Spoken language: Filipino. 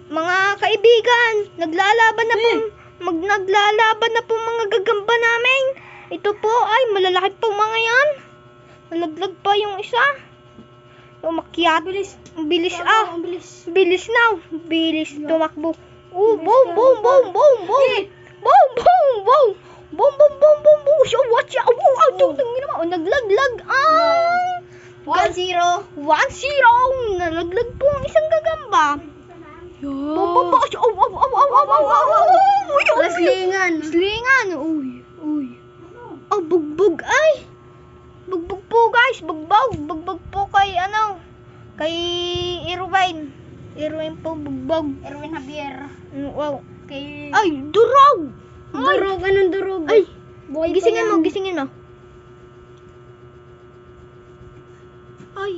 Mga kaibigan, naglalaban na po mga gagamba namin. Ito po ay malalaki po mga yan. Malaglag pa yung isa. Umakyat. Bilis na. Bilis tumakbo. Boom. So watch out. Naglaglag ang 1-0. 1-0. Nalaglag po ang isang gagamba. Slingan. Uy. Bugbog ay. Bugbog po guys. Bugbog po kay kay Irwin. Irwin po bugbog. Erwin Javier. Wow. Kay Durog. Durog. Anong durog? Ay. Buhay pa Gisingin yan. mo. Ay.